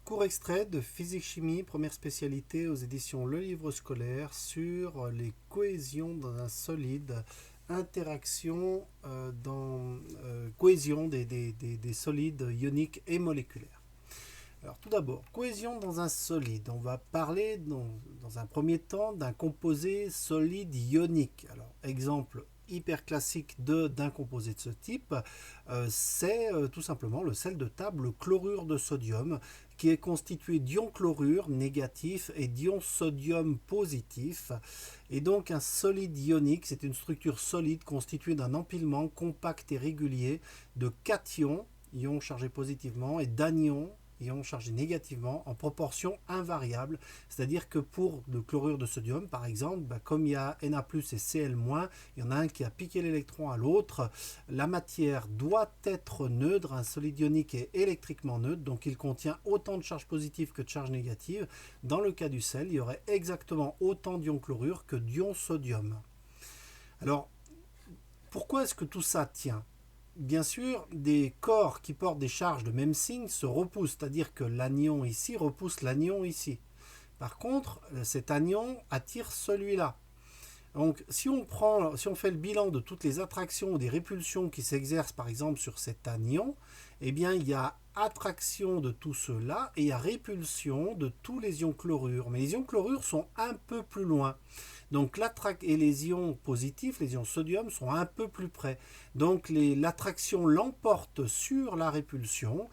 Cours extrait de physique-chimie, première spécialité aux éditions Le Livre scolaire sur les cohésions dans un solide, interaction cohésion des solides ioniques et moléculaires. Alors tout d'abord, cohésion dans un solide. On va parler dans un premier temps d'un composé solide ionique. Alors exemple hyper classique d'un composé de ce type, c'est tout simplement le sel de table, le chlorure de sodium, qui est constitué d'ions chlorure négatif et d'ions sodium positif. Et donc un solide ionique, c'est une structure solide constituée d'un empilement compact et régulier de cations, ions chargés positivement, et d'anions, ions chargés négativement, en proportion invariable. C'est-à-dire que pour le chlorure de sodium, par exemple, comme il y a Na+, et Cl-, il y en a un qui a piqué l'électron à l'autre, la matière doit être neutre, un solide ionique est électriquement neutre, donc il contient autant de charges positives que de charges négatives. Dans le cas du sel, il y aurait exactement autant d'ions chlorure que d'ions sodium. Alors, pourquoi est-ce que tout ça tient ? Bien sûr, des corps qui portent des charges de même signe se repoussent, c'est-à-dire que l'anion ici repousse l'anion ici. Par contre, cet anion attire celui-là. Donc, si on fait le bilan de toutes les attractions ou des répulsions qui s'exercent par exemple sur cet anion, eh bien, il y a attraction de tout cela et il y a répulsion de tous les ions chlorure. Mais les ions chlorure sont un peu plus loin. Donc et les ions positifs, les ions sodium, sont un peu plus près. Donc l'attraction l'emporte sur la répulsion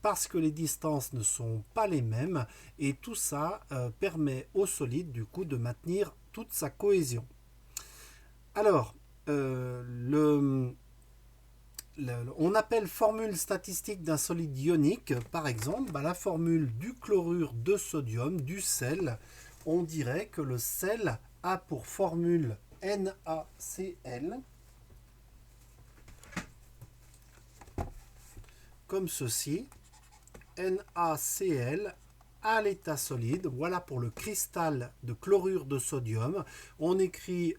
parce que les distances ne sont pas les mêmes. Et tout ça permet au solide du coup de maintenir toute sa cohésion. Alors, on appelle formule statistique d'un solide ionique, par exemple, la formule du chlorure de sodium, du sel. On dirait que le sel a pour formule NaCl, comme ceci, NaCl à l'état solide. Voilà pour le cristal de chlorure de sodium. On écrit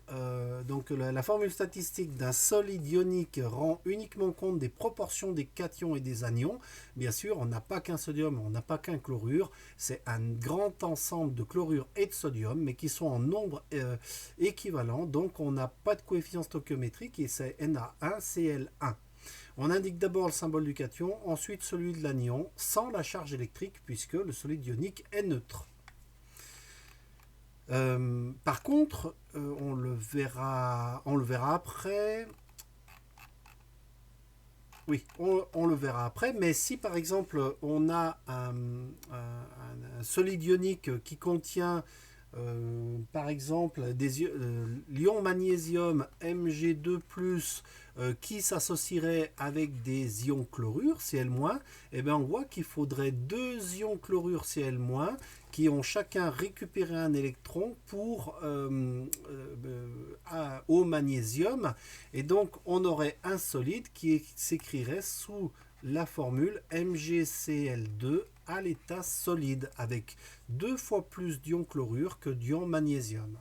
donc la formule statistique d'un solide ionique rend uniquement compte des proportions des cations et des anions. Bien sûr, on n'a pas qu'un sodium, on n'a pas qu'un chlorure. C'est un grand ensemble de chlorure et de sodium, mais qui sont en nombre équivalent. Donc on n'a pas de coefficient stoichiométrique et c'est Na1Cl1. On indique d'abord le symbole du cation, ensuite celui de l'anion, sans la charge électrique, puisque le solide ionique est neutre. Par contre, on le verra après. Oui, on le verra après, mais si par exemple on a un solide ionique qui contient par exemple l'ion magnésium Mg2+, qui s'associerait avec des ions chlorure Cl-, et bien on voit qu'il faudrait deux ions chlorure Cl- qui ont chacun récupéré un électron au magnésium, et donc on aurait un solide qui s'écrirait sous la formule MgCl2 à l'état solide, avec deux fois plus d'ions chlorure que d'ions magnésium.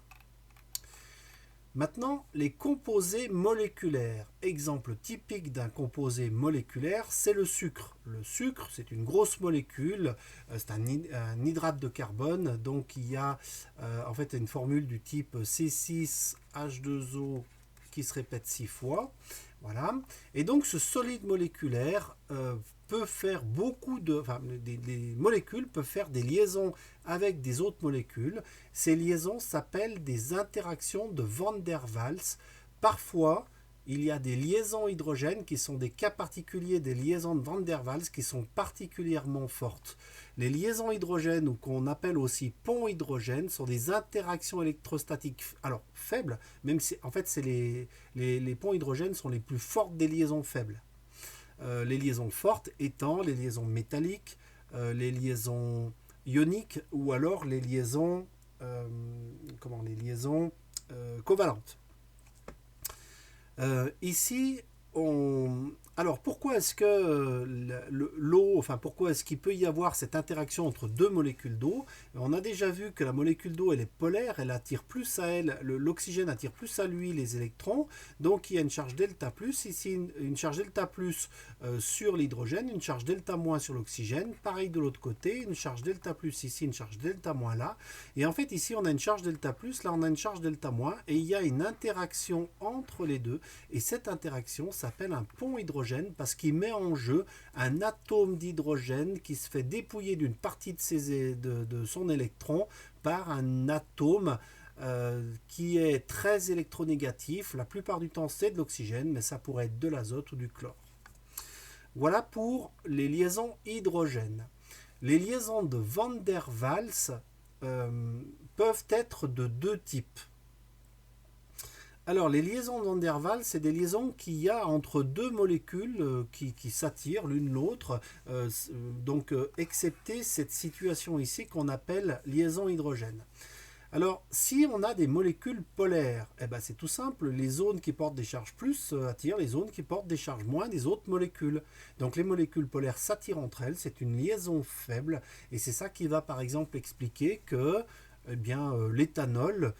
Maintenant, les composés moléculaires. Exemple typique d'un composé moléculaire, c'est le sucre. Le sucre, c'est une grosse molécule, c'est un hydrate de carbone, donc il y a en fait une formule du type C6H2O qui se répète 6 fois. Voilà. Et donc ce solide moléculaire peut faire des molécules peuvent faire des liaisons avec des autres molécules. Ces liaisons s'appellent des interactions de Van der Waals. Parfois, il y a des liaisons hydrogènes qui sont des cas particuliers des liaisons de Van der Waals qui sont particulièrement fortes. Les liaisons hydrogènes, ou qu'on appelle aussi ponts hydrogènes, sont des interactions électrostatiques faibles, même si en fait les ponts hydrogènes sont les plus fortes des liaisons faibles. Les liaisons fortes étant les liaisons métalliques, les liaisons ioniques ou alors les liaisons covalentes. Ici, Alors pourquoi est-ce que l'eau, enfin pourquoi est-ce qu'il peut y avoir cette interaction entre deux molécules d'eau? On a déjà vu que la molécule d'eau elle est polaire, elle attire plus à elle, l'oxygène attire plus à lui les électrons, donc il y a une charge delta plus, ici une charge delta plus sur l'hydrogène, une charge delta moins sur l'oxygène, pareil de l'autre côté, une charge delta plus ici, une charge delta moins là, et en fait ici on a une charge delta plus, là on a une charge delta moins, et il y a une interaction entre les deux, et cette interaction s'appelle un pont hydrogène parce qu'il met en jeu un atome d'hydrogène qui se fait dépouiller d'une partie de son électron par un atome qui est très électronégatif. La plupart du temps, c'est de l'oxygène, mais ça pourrait être de l'azote ou du chlore. Voilà pour les liaisons hydrogène. Les liaisons de Van der Waals peuvent être de deux types. Alors, les liaisons de Van der Waals, c'est des liaisons qu'il y a entre deux molécules qui s'attirent l'une l'autre, excepté cette situation ici qu'on appelle liaison hydrogène. Alors, si on a des molécules polaires, eh ben, c'est tout simple, les zones qui portent des charges plus attirent les zones qui portent des charges moins des autres molécules. Donc les molécules polaires s'attirent entre elles, c'est une liaison faible, et c'est ça qui va par exemple expliquer que l'éthanol,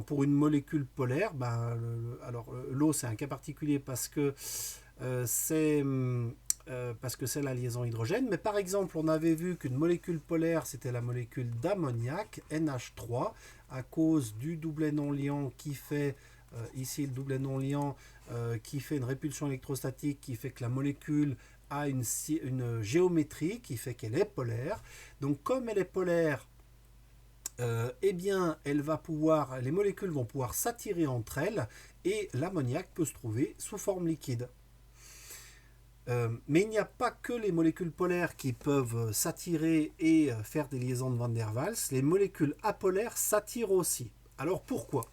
pour une molécule polaire, l'eau c'est un cas particulier parce que c'est la liaison hydrogène, mais par exemple on avait vu qu'une molécule polaire c'était la molécule d'ammoniac, NH3, à cause du doublet non liant qui fait, ici le doublet non liant qui fait une répulsion électrostatique qui fait que la molécule a une géométrie qui fait qu'elle est polaire. Donc comme elle est polaire, les molécules vont pouvoir s'attirer entre elles et l'ammoniac peut se trouver sous forme liquide. Mais il n'y a pas que les molécules polaires qui peuvent s'attirer et faire des liaisons de Van der Waals, les molécules apolaires s'attirent aussi. Alors pourquoi?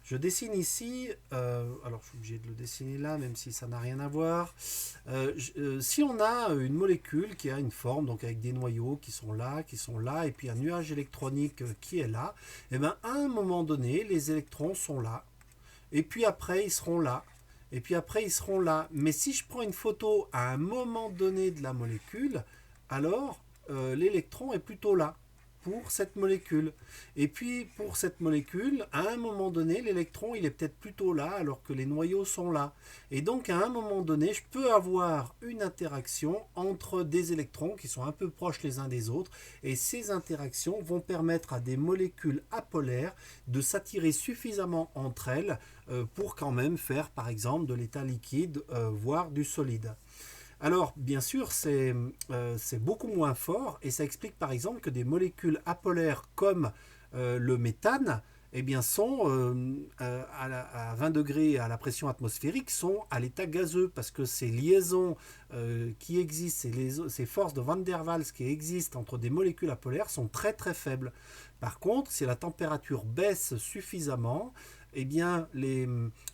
Je dessine ici, alors je suis obligé de le dessiner là, même si ça n'a rien à voir. Si on a une molécule qui a une forme, donc avec des noyaux qui sont là, et puis un nuage électronique qui est là, et bien à un moment donné, les électrons sont là, et puis après ils seront là, et puis après ils seront là. Mais si je prends une photo à un moment donné de la molécule, alors l'électron est plutôt là pour cette molécule. Et puis pour cette molécule, à un moment donné, l'électron il est peut-être plutôt là alors que les noyaux sont là. Et donc à un moment donné, je peux avoir une interaction entre des électrons qui sont un peu proches les uns des autres. Et ces interactions vont permettre à des molécules apolaires de s'attirer suffisamment entre elles pour quand même faire par exemple de l'état liquide, voire du solide. Alors, bien sûr, c'est beaucoup moins fort et ça explique par exemple que des molécules apolaires comme le méthane sont à 20 degrés à la pression atmosphérique sont à l'état gazeux parce que ces liaisons qui existent, ces forces de Van der Waals qui existent entre des molécules apolaires sont très très faibles. Par contre, si la température baisse suffisamment,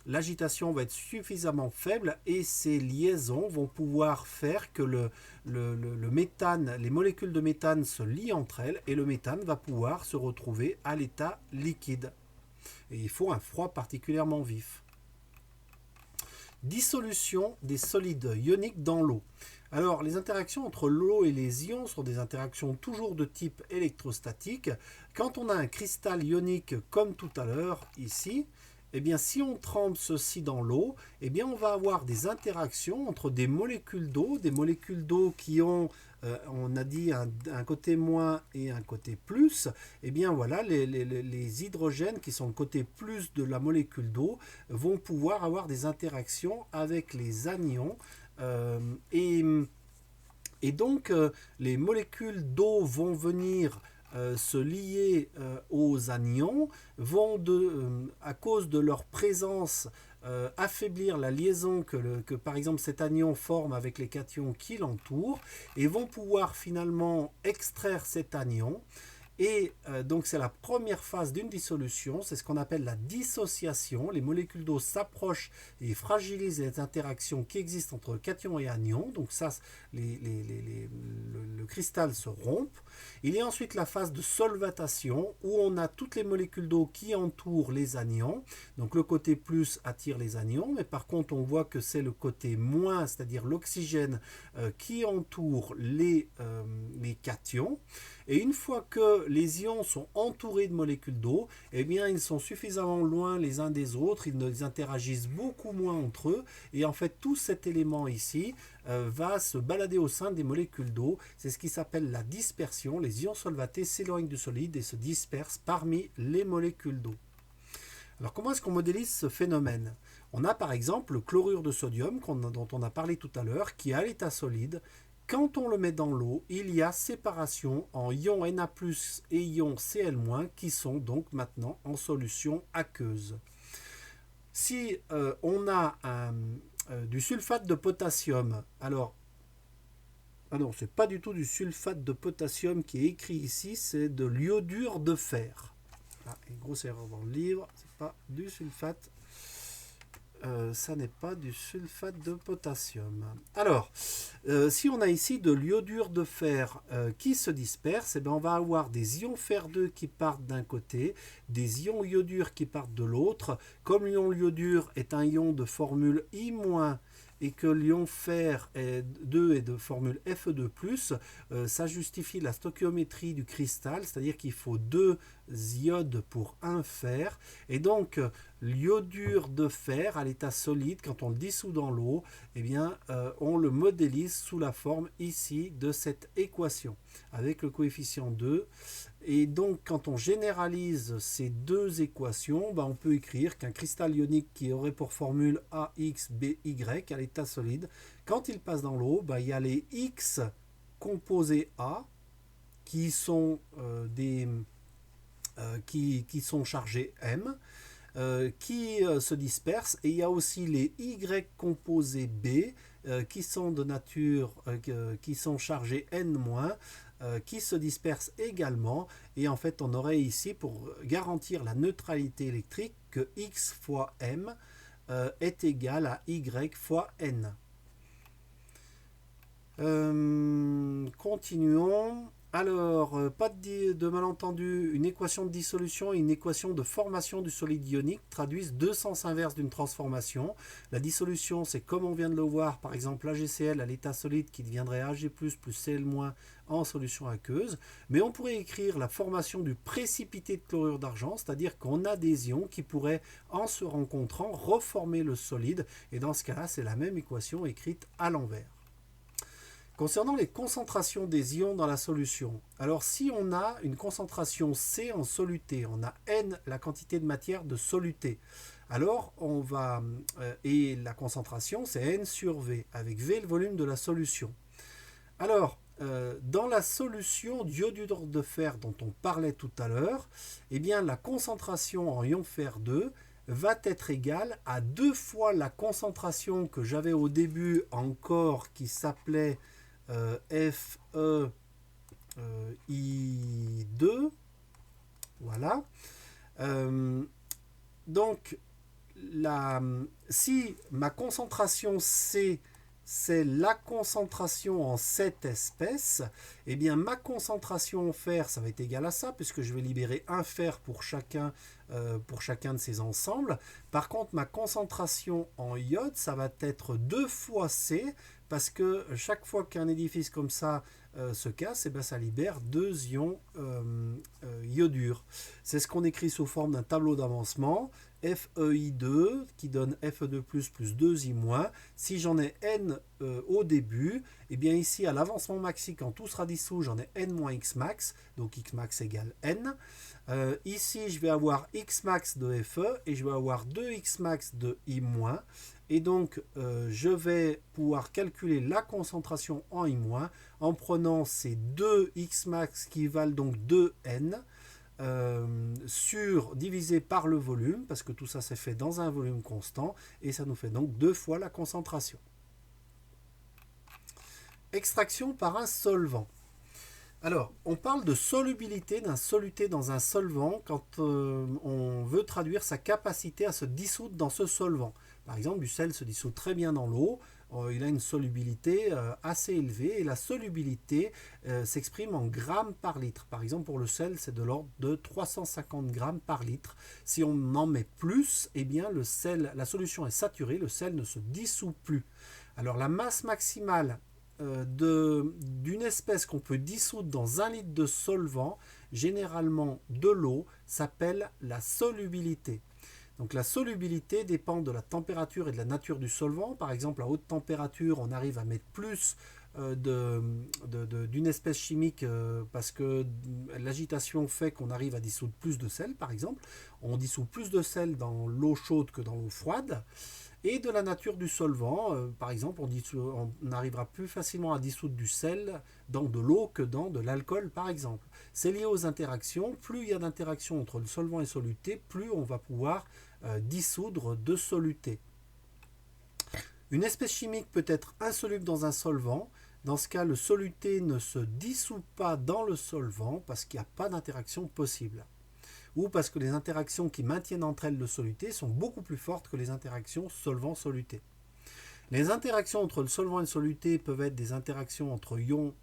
l'agitation va être suffisamment faible et ces liaisons vont pouvoir faire que le méthane, les molécules de méthane se lient entre elles et le méthane va pouvoir se retrouver à l'état liquide. Et il faut un froid particulièrement vif. Dissolution des solides ioniques dans l'eau. Alors, les interactions entre l'eau et les ions sont des interactions toujours de type électrostatique. Quand on a un cristal ionique comme tout à l'heure ici, si on trempe ceci dans l'eau, on va avoir des interactions entre des molécules d'eau qui ont, on a dit, un côté moins et un côté plus. Les hydrogènes qui sont le côté plus de la molécule d'eau vont pouvoir avoir des interactions avec les anions. Donc, les molécules d'eau vont venir se lier aux anions, vont à cause de leur présence affaiblir la liaison que par exemple cet anion forme avec les cations qui l'entourent et vont pouvoir finalement extraire cet anion. Et donc c'est la première phase d'une dissolution, c'est ce qu'on appelle la dissociation. Les molécules d'eau s'approchent et fragilisent les interactions qui existent entre cations et anions. Donc ça, le cristal se rompe. Il y a ensuite la phase de solvatation où on a toutes les molécules d'eau qui entourent les anions. Donc le côté plus attire les anions, mais par contre on voit que c'est le côté moins, c'est-à-dire l'oxygène qui entoure les cations. Et une fois que les ions sont entourés de molécules d'eau, eh bien ils sont suffisamment loin les uns des autres, ils interagissent beaucoup moins entre eux, et en fait tout cet élément ici va se balader au sein des molécules d'eau. C'est ce qui s'appelle la dispersion. Les ions solvatés s'éloignent du solide et se dispersent parmi les molécules d'eau. Alors comment est-ce qu'on modélise ce phénomène? On a par exemple le chlorure de sodium dont on a parlé tout à l'heure, qui est à l'état solide. Quand on le met dans l'eau, il y a séparation en ions Na+, et ions Cl-, qui sont donc maintenant en solution aqueuse. Si on a du sulfate de potassium, alors, ah non, c'est pas du tout du sulfate de potassium qui est écrit ici, c'est de l'iodure de fer. Ah, une grosse erreur dans le livre, c'est pas du sulfate. Ça n'est pas du sulfate de potassium. Alors, si on a ici de l'iodure de fer qui se disperse, eh bien on va avoir des ions fer2 qui partent d'un côté, des ions iodure qui partent de l'autre. Comme l'ion iodure est un ion de formule I- et que l'ion fer 2 est de formule Fe2+, ça justifie la stoichiométrie du cristal, c'est-à-dire qu'il faut 2 iodes pour un fer. Et donc, l'iodure de fer à l'état solide, quand on le dissout dans l'eau, eh bien, on le modélise sous la forme ici de cette équation, avec le coefficient 2. Et donc, quand on généralise ces deux équations, on peut écrire qu'un cristal ionique qui aurait pour formule AXBY à l'état solide, quand il passe dans l'eau, il y a les X composés A qui sont, qui sont chargés M, qui se dispersent, et il y a aussi les Y composés B qui sont de nature, qui sont chargés N-, qui se dispersent également, et en fait on aurait ici, pour garantir la neutralité électrique, que X fois M est égal à Y fois N. Continuons. Alors, pas de malentendu, une équation de dissolution et une équation de formation du solide ionique traduisent deux sens inverses d'une transformation. La dissolution, c'est comme on vient de le voir, par exemple AgCl à l'état solide qui deviendrait Ag+, plus Cl- en solution aqueuse. Mais on pourrait écrire la formation du précipité de chlorure d'argent, c'est-à-dire qu'on a des ions qui pourraient, en se rencontrant, reformer le solide. Et dans ce cas-là, c'est la même équation écrite à l'envers. Concernant les concentrations des ions dans la solution, alors si on a une concentration C en soluté, on a N la quantité de matière de soluté, alors on va, et la concentration c'est N sur V, avec V le volume de la solution. Alors, dans la solution d'iodure de fer dont on parlait tout à l'heure, eh bien la concentration en ion fer 2 va être égale à 2 fois la concentration que j'avais au début encore, qui s'appelait FeI2, voilà. Donc, si ma concentration C, c'est la concentration en cette espèce, eh bien ma concentration en fer, ça va être égal à ça, puisque je vais libérer un fer pour chacun de ces ensembles. Par contre, ma concentration en iode, ça va être 2 fois C, parce que chaque fois qu'un édifice comme ça se casse, eh bien, ça libère 2 ions iodure. C'est ce qu'on écrit sous forme d'un tableau d'avancement. FeI2 qui donne Fe2+, plus 2I-. Si j'en ai N au début, et bien ici à l'avancement maxi, quand tout sera dissous, j'en ai N moins X max, donc X max égale N. Ici, je vais avoir X max de Fe et je vais avoir 2X max de I-. Et donc, je vais pouvoir calculer la concentration en I- en prenant ces 2 X max qui valent donc 2N divisé par le volume, parce que tout ça s'est fait dans un volume constant, et ça nous fait donc 2 fois la concentration. Extraction par un solvant. Alors, on parle de solubilité d'un soluté dans un solvant quand on veut traduire sa capacité à se dissoudre dans ce solvant. Par exemple, du sel se dissout très bien dans l'eau, il a une solubilité assez élevée et la solubilité s'exprime en grammes par litre. Par exemple, pour le sel, c'est de l'ordre de 350 grammes par litre. Si on en met plus, eh bien le sel, la solution est saturée, le sel ne se dissout plus. Alors la masse maximale d'une espèce qu'on peut dissoudre dans 1 litre de solvant, généralement de l'eau, s'appelle la solubilité. Donc la solubilité dépend de la température et de la nature du solvant. Par exemple, à haute température, on arrive à mettre plus d'une espèce chimique parce que l'agitation fait qu'on arrive à dissoudre plus de sel, par exemple. On dissout plus de sel dans l'eau chaude que dans l'eau froide. Et de la nature du solvant, par exemple, on arrivera plus facilement à dissoudre du sel dans de l'eau que dans de l'alcool, par exemple. C'est lié aux interactions. Plus il y a d'interactions entre le solvant et soluté, plus on va pouvoir dissoudre de soluté. Une espèce chimique peut être insoluble dans un solvant. Dans ce cas, le soluté ne se dissout pas dans le solvant parce qu'il n'y a pas d'interaction possible. Ou parce que les interactions qui maintiennent entre elles le soluté sont beaucoup plus fortes que les interactions solvant-soluté. Les interactions entre le solvant et le soluté peuvent être des interactions entre ions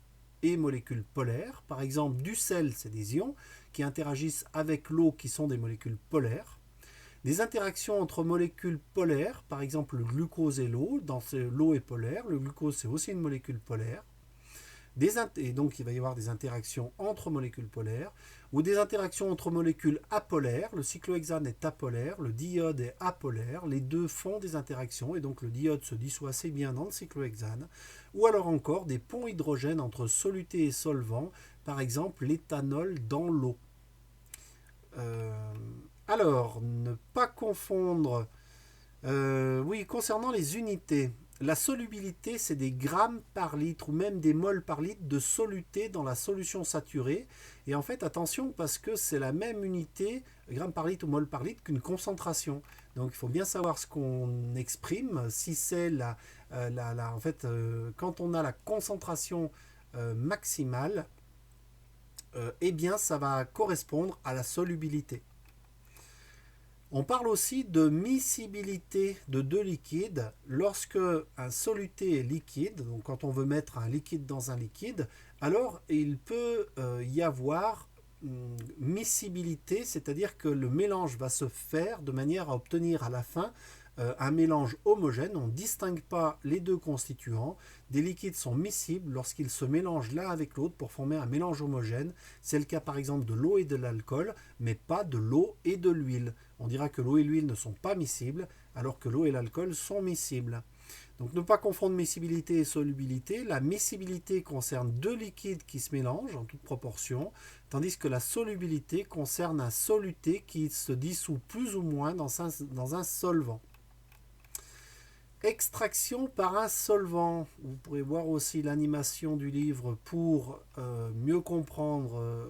et molécules polaires. Par exemple, du sel, c'est des ions qui interagissent avec l'eau qui sont des molécules polaires. Des interactions entre molécules polaires, par exemple le glucose et l'eau. Dans l'eau est polaire, le glucose c'est aussi une molécule polaire. Et donc il va y avoir des interactions entre molécules polaires ou des interactions entre molécules apolaires. Le cyclohexane est apolaire, le diode est apolaire. Les deux font des interactions et donc le diode se dissout assez bien dans le cyclohexane. Ou alors encore des ponts hydrogènes entre soluté et solvant, par exemple l'éthanol dans l'eau. Alors, ne pas confondre. Oui, concernant les unités. La solubilité, c'est des grammes par litre ou même des moles par litre de soluté dans la solution saturée. Et en fait, attention, parce que c'est la même unité, grammes par litre ou moles par litre, qu'une concentration. Donc, il faut bien savoir ce qu'on exprime. Si c'est en fait, quand on a la concentration maximale, eh bien, ça va correspondre à la solubilité. On parle aussi de miscibilité de deux liquides. Lorsque un soluté est liquide, donc quand on veut mettre un liquide dans un liquide, alors il peut y avoir miscibilité, c'est-à-dire que le mélange va se faire de manière à obtenir à la fin un mélange homogène. On ne distingue pas les deux constituants. Des liquides sont miscibles lorsqu'ils se mélangent l'un avec l'autre pour former un mélange homogène. C'est le cas par exemple de l'eau et de l'alcool, mais pas de l'eau et de l'huile. On dira que l'eau et l'huile ne sont pas miscibles, alors que l'eau et l'alcool sont miscibles. Donc ne pas confondre miscibilité et solubilité. La miscibilité concerne deux liquides qui se mélangent en toute proportion, tandis que la solubilité concerne un soluté qui se dissout plus ou moins dans un solvant. Extraction par un solvant. Vous pourrez voir aussi l'animation du livre pour mieux comprendre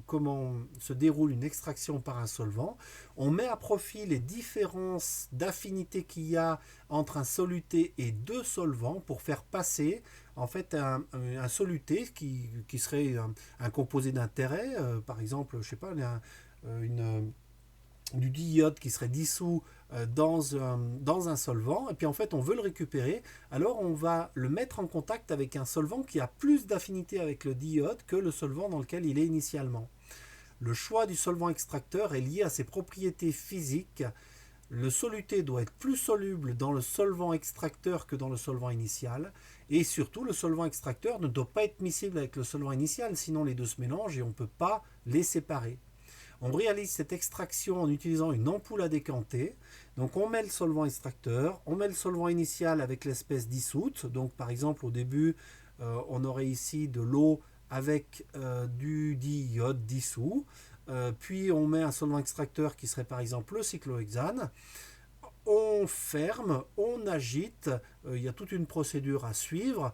comment se déroule une extraction par un solvant. On met à profit les différences d'affinité qu'il y a entre un soluté et deux solvants pour faire passer en fait un soluté qui serait un composé d'intérêt, par exemple, je sais pas, du diode qui serait dissous dans un solvant, et puis en fait on veut le récupérer, alors on va le mettre en contact avec un solvant qui a plus d'affinité avec le diode que le solvant dans lequel il est initialement. Le choix du solvant extracteur est lié à ses propriétés physiques. Le soluté doit être plus soluble dans le solvant extracteur que dans le solvant initial, et surtout le solvant extracteur ne doit pas être miscible avec le solvant initial, sinon les deux se mélangent et on ne peut pas les séparer. On réalise cette extraction en utilisant une ampoule à décanter. Donc on met le solvant extracteur, on met le solvant initial avec l'espèce dissoute. Donc par exemple au début, on aurait ici de l'eau avec du diode dissous. Puis on met un solvant extracteur qui serait par exemple le cyclohexane. On ferme, on agite, il y a toute une procédure à suivre.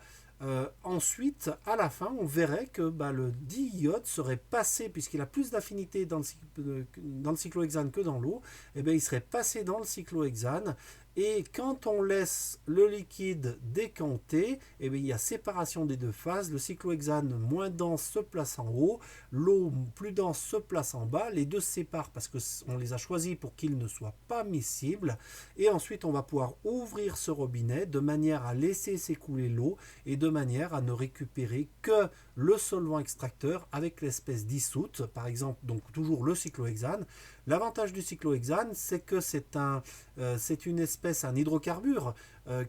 Ensuite, à la fin, on verrait que le diiode serait passé, puisqu'il a plus d'affinité dans le cyclohexane que dans l'eau, il serait passé dans le cyclohexane Et quand on laisse le liquide décanter, eh bien, il y a séparation des deux phases. Le cyclohexane moins dense se place en haut, l'eau plus dense se place en bas. Les deux se séparent parce qu'on les a choisis pour qu'ils ne soient pas miscibles. Et ensuite, on va pouvoir ouvrir ce robinet de manière à laisser s'écouler l'eau et de manière à ne récupérer que le solvant extracteur avec l'espèce dissoute, par exemple, donc toujours le cyclohexane. L'avantage du cyclohexane, c'est que c'est une espèce, un hydrocarbure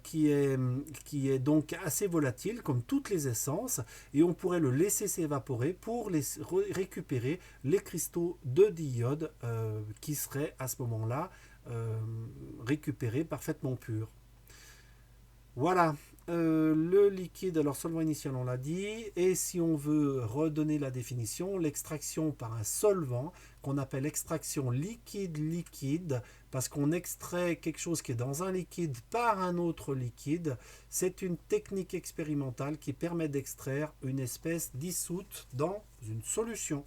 qui est donc assez volatile, comme toutes les essences, et on pourrait le laisser s'évaporer pour récupérer les cristaux de diode qui seraient à ce moment-là récupérés parfaitement purs. Voilà, le liquide, alors solvant initial on l'a dit, et si on veut redonner la définition, l'extraction par un solvant, qu'on appelle extraction liquide-liquide, parce qu'on extrait quelque chose qui est dans un liquide par un autre liquide, c'est une technique expérimentale qui permet d'extraire une espèce dissoute dans une solution.